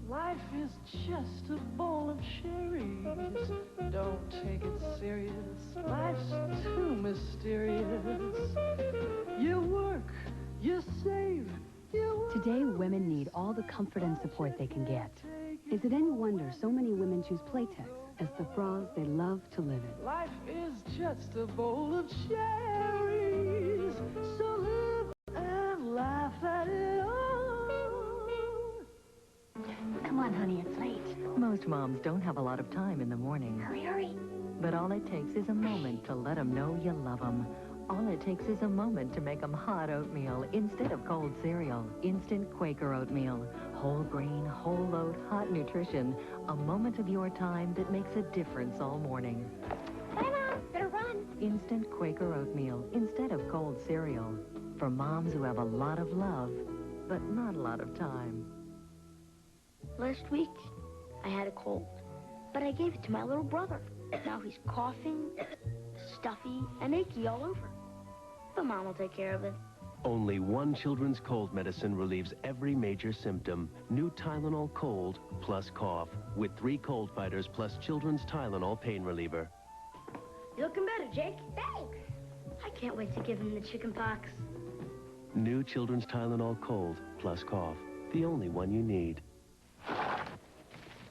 Life is just a bowl of cherries. Don't take it serious. Life's too mysterious. You work, you save, you work. Today, women need all the comfort and support they can get. Is it any wonder so many women choose Playtex as the bras they love to live in? Life is just a bowl of cherries. So live and laugh at it all. Come on, honey, it's late. Most moms don't have a lot of time in the morning. Hurry, hurry. But all it takes is a moment to let them know you love them. All it takes is a moment to make them hot oatmeal instead of cold cereal. Instant Quaker oatmeal. Whole grain, whole oat, hot nutrition. A moment of your time that makes a difference all morning. Bye, Mom. Better run. Instant Quaker oatmeal instead of cold cereal. For moms who have a lot of love, but not a lot of time. Last week, I had a cold, but I gave it to my little brother. Now he's coughing, stuffy, and achy all over. But Mom will take care of it. Only one children's cold medicine relieves every major symptom. New Tylenol Cold plus cough with 3 cold fighters plus children's Tylenol pain reliever. You're looking better, Jake. Thanks. I can't wait to give him the chicken pox. New children's Tylenol Cold plus cough. The only one you need.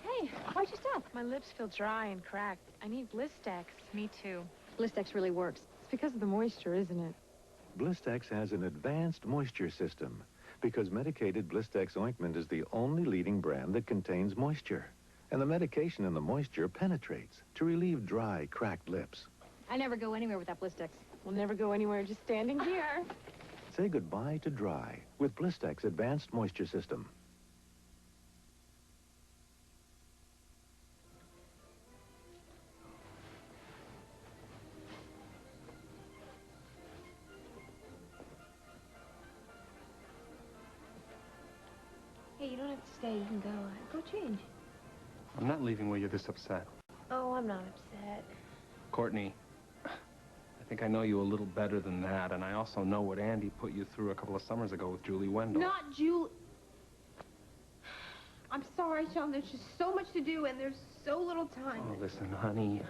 Hey, why'd you stop? My lips feel dry and cracked. I need Blistex. Me too. Blistex really works. It's because of the moisture, isn't it? Blistex has an advanced moisture system because medicated Blistex ointment is the only leading brand that contains moisture. And the medication and the moisture penetrates to relieve dry, cracked lips. I never go anywhere without Blistex. We'll never go anywhere just standing here. Say goodbye to dry with Blistex advanced moisture system. Hey, you don't have to stay. You can go. Go change. I'm not leaving while you're this upset. Oh, I'm not upset. Courtney, I think I know you a little better than that, and I also know what Andy put you through a couple of summers ago with Julie Wendell. Not Julie. I'm sorry, Sean. There's just so much to do, and there's so little time. Oh, listen, honey,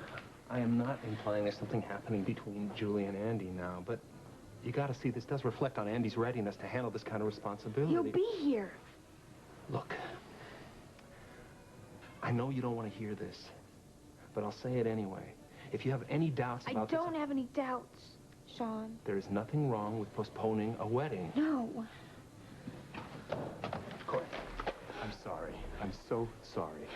I am not implying there's something happening between Julie and Andy now, but you got to see this does reflect on Andy's readiness to handle this kind of responsibility. He'll be here. Look, I know you don't want to hear this, but I'll say it anyway. If you have any doubts about I don't have any doubts. Sean. There is nothing wrong with postponing a wedding. No. Court, I'm sorry. I'm so sorry.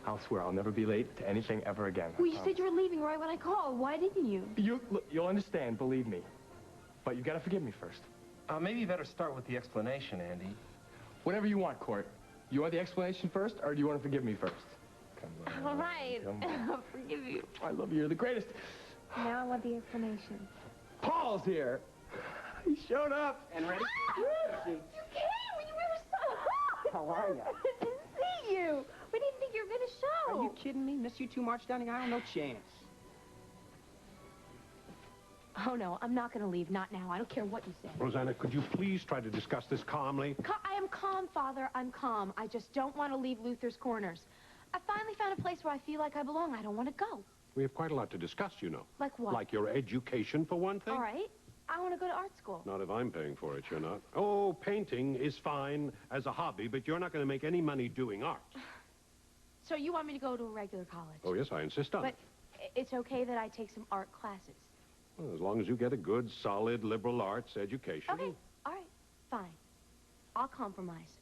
I'll swear I'll never be late to anything ever again. Well, you said you were leaving right when I called. Why didn't you? You'll understand, believe me. But you gotta forgive me first. Maybe you better start with the explanation, Andy. Whatever you want, Court. You want the explanation first, or do you want to forgive me first? Come on. All right. Come on. I'll forgive you. I love you. You're the greatest. Now I want the explanation. Paul's here. He showed up. And ready? You came when you were so How are ya? I didn't see you. We didn't think you were going to show. Are you kidding me? Miss you two march down the aisle? No chance. Oh, no, I'm not going to leave. Not now. I don't care what you say. Rosanna, could you please try to discuss this calmly? I am calm, Father. I'm calm. I just don't want to leave Luther's Corners. I finally found a place where I feel like I belong. I don't want to go. We have quite a lot to discuss, you know. Like what? Like your education, for one thing. All right. I want to go to art school. Not if I'm paying for it, you're not. Oh, painting is fine as a hobby, but you're not going to make any money doing art. So you want me to go to a regular college? Oh, yes, I insist on it. But it's okay that I take some art classes. Well, as long as you get a good, solid, liberal arts education. Okay. All right. Fine. I'll compromise.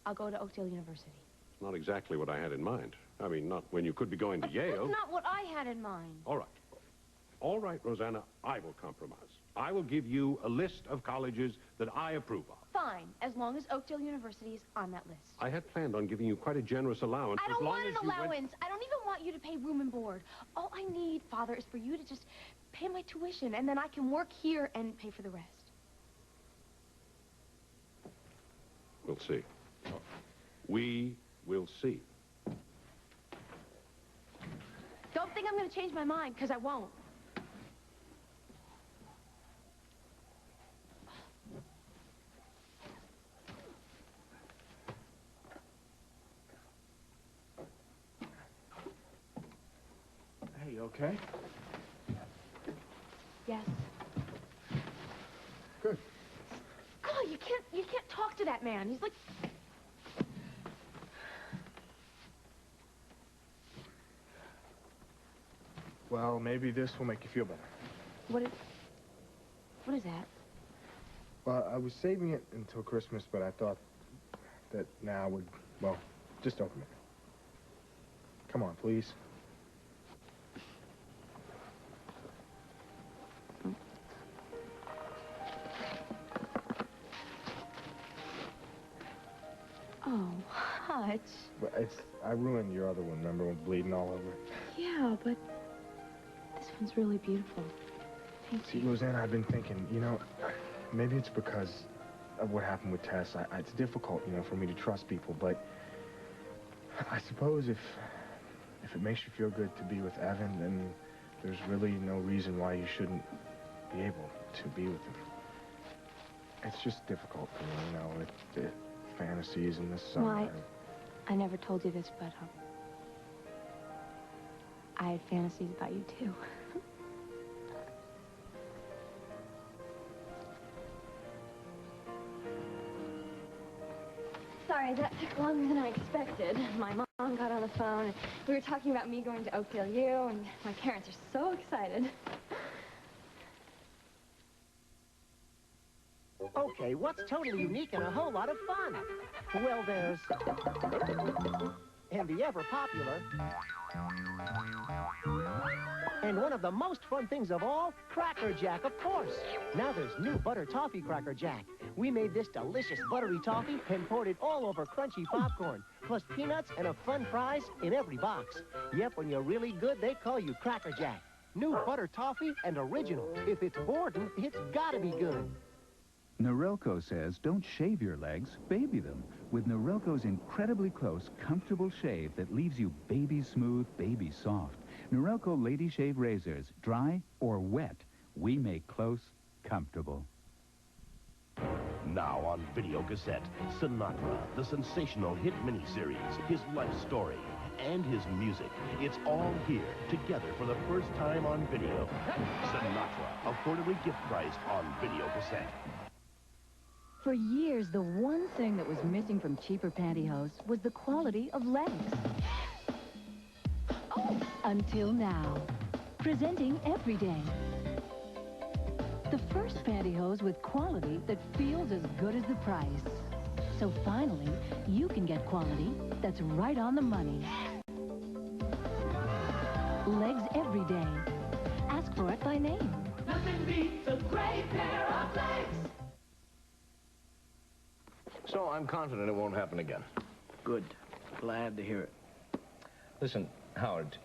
I'll go to Oakdale University. It's not exactly what I had in mind. I mean, not when you could be going to Yale. That's not what I had in mind. All right. All right, Rosanna, I will compromise. I will give you a list of colleges that I approve of. Fine, as long as Oakdale University is on that list. I had planned on giving you quite a generous allowance. I don't as long want as an you went... allowance. I don't even want you to pay room and board. All I need, Father, is for you to just pay my tuition, and then I can work here and pay for the rest. We'll see. We will see. Don't think I'm going to change my mind, because I won't. Hey, you okay? Yes. Good. God, you can't talk to that man. He's like... Well, maybe this will make you feel better. What is that? Well, I was saving it until Christmas, but I thought that now would, well, just open it. Come on, please. Oh, Hutch. But I ruined your other one, remember, when bleeding all over? Yeah, but this one's really beautiful. Thank See, you. Rosanna, I've been thinking, you know, maybe it's because of what happened with Tess. It's difficult, you know, for me to trust people, but I suppose if it makes you feel good to be with Evan, then there's really no reason why you shouldn't be able to be with him. It's just difficult for me, you know, with the fantasies in the summer. Well, I never told you this, but I had fantasies about you, too. Sorry, that took longer than I expected. My mom got on the phone, and we were talking about me going to Oakdale U, and my parents are so excited. Okay, what's totally unique and a whole lot of fun? Well, there's... and the ever-popular... and one of the most fun things of all, Cracker Jack, of course. Now there's new Butter Toffee Cracker Jack. We made this delicious buttery toffee and poured it all over crunchy popcorn, plus peanuts and a fun prize in every box. Yep, when you're really good, they call you Cracker Jack. New Butter Toffee and original. If it's Borden, it's gotta be good. Norelco says don't shave your legs, baby them. With Norelco's incredibly close, comfortable shave that leaves you baby smooth, baby soft. Norelco Lady Shave Razors, dry or wet, we make close comfortable. Now on video cassette, Sinatra, the sensational hit miniseries, his life story, and his music. It's all here, together for the first time on video. Sinatra, affordably gift priced on video cassette. For years, the one thing that was missing from cheaper pantyhose was the quality of legs. Oh! Until now. Presenting Everyday. The first pantyhose with quality that feels as good as the price. So finally, you can get quality that's right on the money. Legs every day. Ask for it by name. Nothing beats a great pair of legs. So I'm confident it won't happen again. Good. Glad to hear it. Listen, Howard,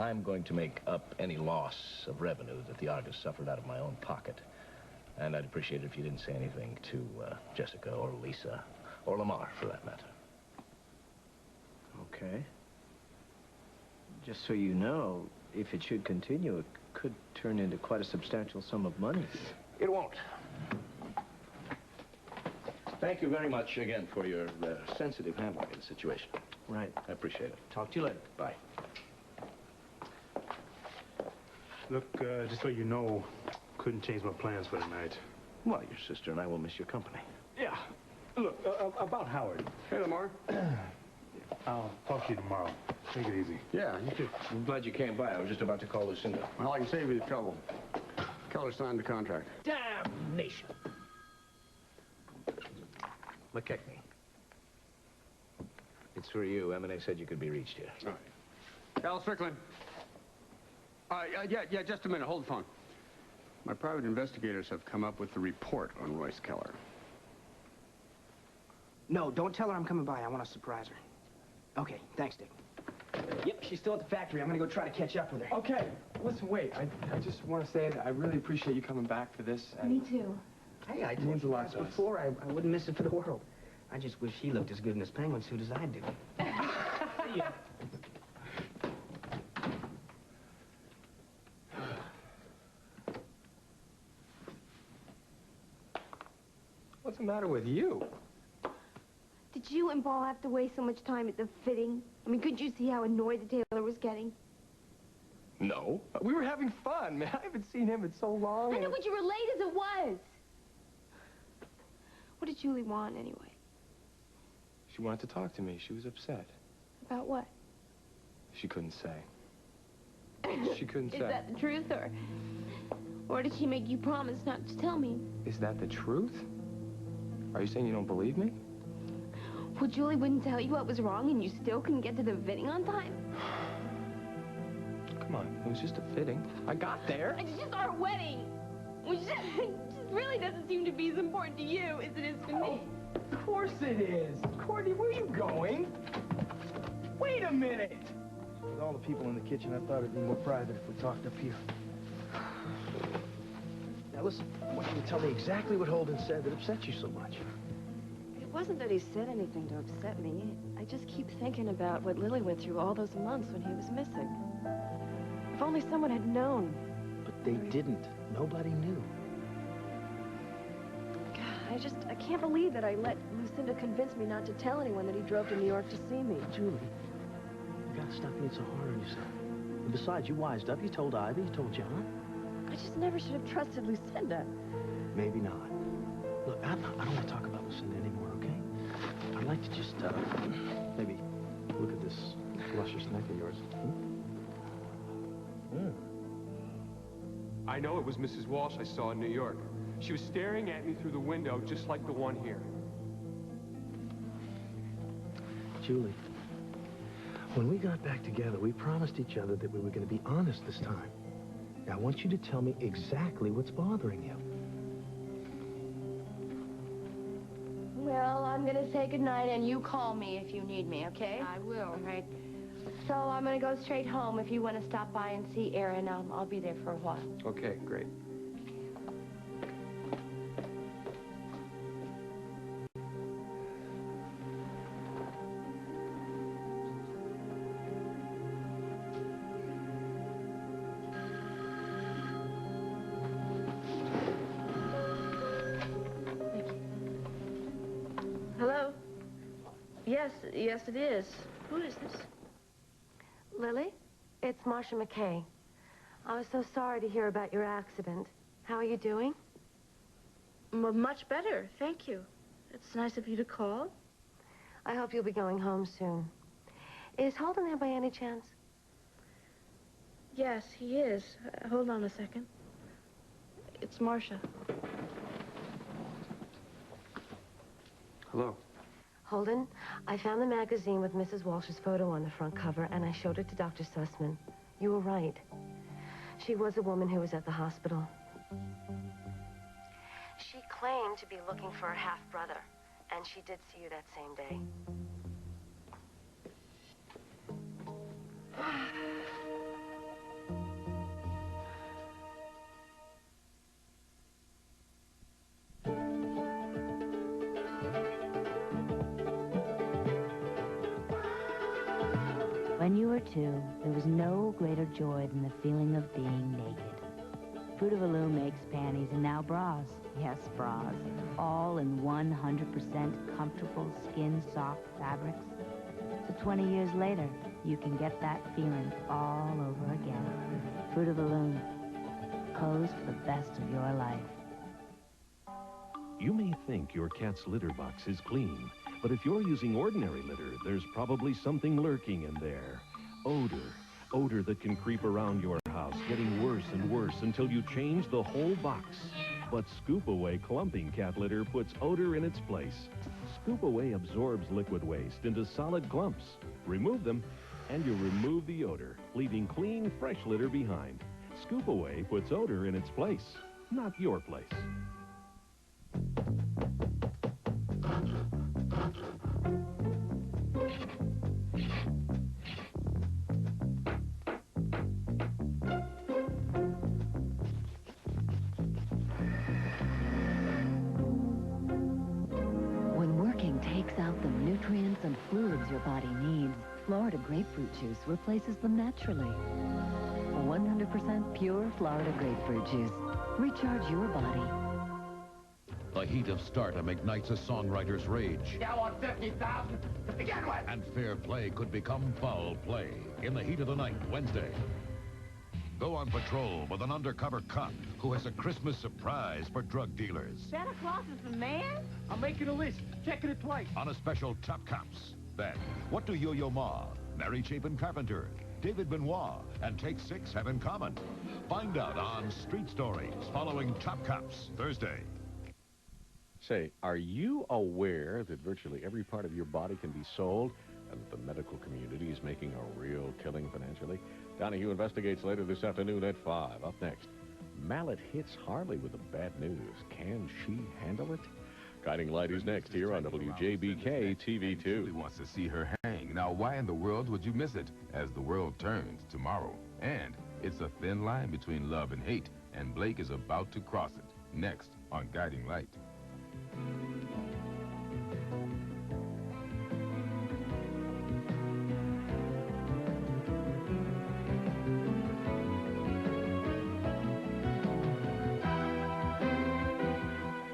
I'm going to make up any loss of revenue that the artist suffered out of my own pocket. And I'd appreciate it if you didn't say anything to Jessica or Lisa or Lamar, for that matter. Okay. Just so you know, if it should continue, it could turn into quite a substantial sum of money. It won't. Thank you very much again for your sensitive handling of the situation. Right. I appreciate it. Talk to you later. Bye. Look, just so you know, couldn't change my plans for tonight. Well, your sister and I will miss your company. Yeah. Look, about Howard. Hey, Lamar. I'll talk to you tomorrow. Take it easy. Yeah, you too. I'm glad you came by. I was just about to call Lucinda. Well, I can save you the trouble. Keller signed the contract. Damnation. McKechnie. It's for you. M&A said you could be reached here. All right. Al Strickland. Yeah, just a minute. Hold the phone. My private investigators have come up with the report on Royce Keller. No, don't tell her I'm coming by. I want to surprise her. Okay, thanks, Dick. Yep, she's still at the factory. I'm gonna go try to catch up with her. Okay, listen, wait. I just want to say that I really appreciate you coming back for this. And Me too. Hey, I told you once before I wouldn't miss it for the world. I just wish he looked as good in his penguin suit as I do. Yeah. What's the matter with you? Did you and Paul have to waste so much time at the fitting? I mean, couldn't you see how annoyed the tailor was getting? No. We were having fun, man. I haven't seen him in so long. I know, but you were late as it was. What did Julie want, anyway? She wanted to talk to me. She was upset. About what? She couldn't say. She couldn't say. Is that the truth, or did she make you promise not to tell me? Is that the truth? Are you saying you don't believe me? Well, Julie wouldn't tell you what was wrong, and you still couldn't get to the fitting on time? Come on, it was just a fitting. I got there. It's just our wedding, which just really doesn't seem to be as important to you as it is to me. Of course it is. Courtney, where are you going? Wait a minute. With all the people in the kitchen, I thought it'd be more private if we talked up here. Now listen, I want you to tell me exactly what Holden said that upset you so much. It wasn't that he said anything to upset me. I just keep thinking about what Lily went through all those months when he was missing. If only someone had known. But they didn't. Nobody knew. God, I can't believe that I let Lucinda convince me not to tell anyone that he drove to New York to see me. Julie, you gotta stop being so hard on yourself. And besides, you wised up. You told Ivy, you told John. I just never should have trusted Lucinda. Maybe not. Look, I don't want to talk about Lucinda anymore, okay? I'd like to just, maybe look at this luscious neck of yours. I know it was Mrs. Walsh I saw in New York. She was staring at me through the window, just like the one here. Julie, when we got back together, we promised each other that we were going to be honest this time. Now, I want you to tell me exactly what's bothering you. Well, I'm gonna say goodnight, and you call me if you need me, okay? I will. All right. So I'm gonna go straight home. If you want to stop by and see Erin, I'll be there for a while. Okay, great. Hello? Yes, it is. Who is this? Lily, it's Marcia McKay. I was so sorry to hear about your accident. How are you doing? Much better, thank you. It's nice of you to call. I hope you'll be going home soon. Is Holden there by any chance? Yes, he is. Hold on a second. It's Marcia. Hello. Holden, I found the magazine with Mrs. Walsh's photo on the front cover, and I showed it to Dr. Sussman. You were right. She was a woman who was at the hospital. She claimed to be looking for her half-brother, and she did see you that same day. When you were 2, there was no greater joy than the feeling of being naked. Fruit of the Loom makes panties and now bras. Yes, bras. All in 100% comfortable, skin-soft fabrics. So 20 years later, you can get that feeling all over again. Fruit of the Loom. Clothes for the best of your life. You may think your cat's litter box is clean, but if you're using ordinary litter, there's probably something lurking in there. Odor. Odor that can creep around your house, getting worse and worse until you change the whole box. But Scoop Away clumping cat litter puts odor in its place. Scoop Away absorbs liquid waste into solid clumps. Remove them, and you remove the odor, leaving clean, fresh litter behind. Scoop Away puts odor in its place, not your place. When working takes out the nutrients and fluids your body needs, Florida grapefruit juice replaces them naturally. 100% pure Florida grapefruit juice. Recharge your body. The heat of stardom ignites a songwriter's rage. I want 50,000 to begin with. And fair play could become foul play in the heat of the night, Wednesday. Go on patrol with an undercover cop who has a Christmas surprise for drug dealers. Santa Claus is the man? I'm making a list, checking it twice. On a special Top Cops. Then, what do Yo-Yo Ma, Mary Chapin Carpenter, David Benoit, and Take 6 have in common? Find out on Street Stories following Top Cops Thursday. Say, are you aware that virtually every part of your body can be sold and that the medical community is making a real killing financially? Donahue investigates later this afternoon at 5. Up next, Mallet hits Harley with the bad news. Can she handle it? Guiding Light is next here on WJBK TV2. Julie wants to see her hang. Now, why in the world would you miss it as the world turns tomorrow? And it's a thin line between love and hate, and Blake is about to cross it. Next on Guiding Light.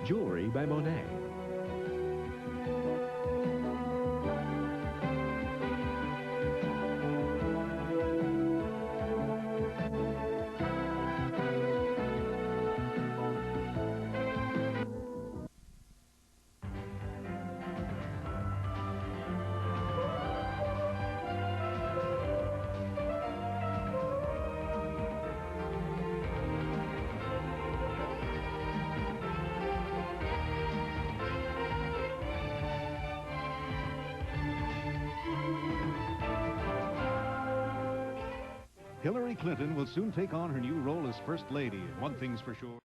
Jewelry by Monet. Hillary Clinton will soon take on her new role as First Lady, and one thing's for sure.